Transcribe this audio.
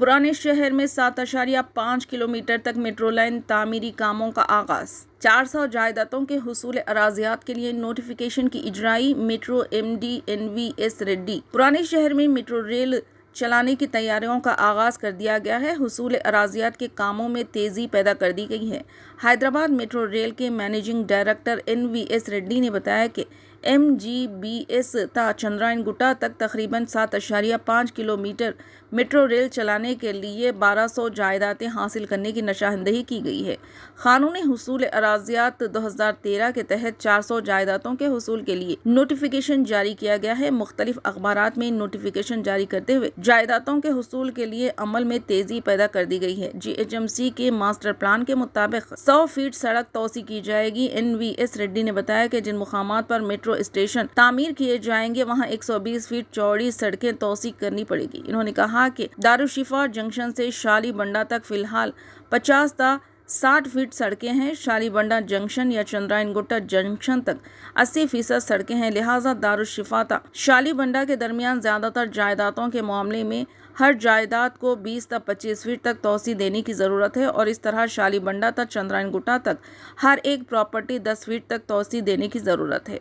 पुराने शहर में 7.5 किलोमीटर तक मेट्रो लाइन तामीरी कामों का आगाज। 400 जायदादों के हुसूल अराजियात के लिए नोटिफिकेशन की इजराई। Metro MD NVS Reddy. पुराने शहर में मेट्रो रेल चलाने की तैयारियों का आगाज कर दिया गया है। हुसूल अराजियात के कामों में तेजी पैदा कर दी गई है। हैदराबाद मेट्रो रेल के मैनेजिंग डायरेक्टर NVS रेड्डी ने बताया कि MGBS ता चंद्रायनगुट्टा तक तकरीबन 7.5 किलोमीटर मेट्रो रेल चलाने के लिए 1200 जायदादें हासिल करने की निशानदही की गई है। कानूनी हुसूल अराजियात 2013 के तहत 400 जायदादों के हुसूल के लिए नोटिफिकेशन जारी किया गया है। मुख्तलिफ अखबारात में नोटिफिकेशन जारी करते हुए जायदादों के हुसूल के लिए अमल में तेजी पैदा कर दी गई है। GHMC के मास्टर प्लान के मुताबिक 100 फीट सड़क तोसी की जाएगी। NVS रेड्डी ने बताया कि जिन मुकामात पर मेट्रो स्टेशन तामीर किए जाएंगे वहां 120 फीट चौड़ी सड़कें तोसी करनी पड़ेगी। इन्होंने कहा कि दारुशिफा जंक्शन से शालीबंडा तक फिलहाल 50 ता 60 फीट सड़कें हैं। शालीबंडा जंक्शन या चंद्रायनगुट्टा जंक्शन तक 80% सड़कें हैं। लिहाजा दारुशिफा ता शालीबंडा के दरमियान ज्यादातर जायदादों के मामले में हर जायदाद को 20 ता 25 फीट तक तोसी देने की जरूरत है और इस तरह शालीबंडा ता चंद्रायनगुट्टा तक हर एक प्रॉपर्टी 10 फीट तक तोसी देने की जरूरत है।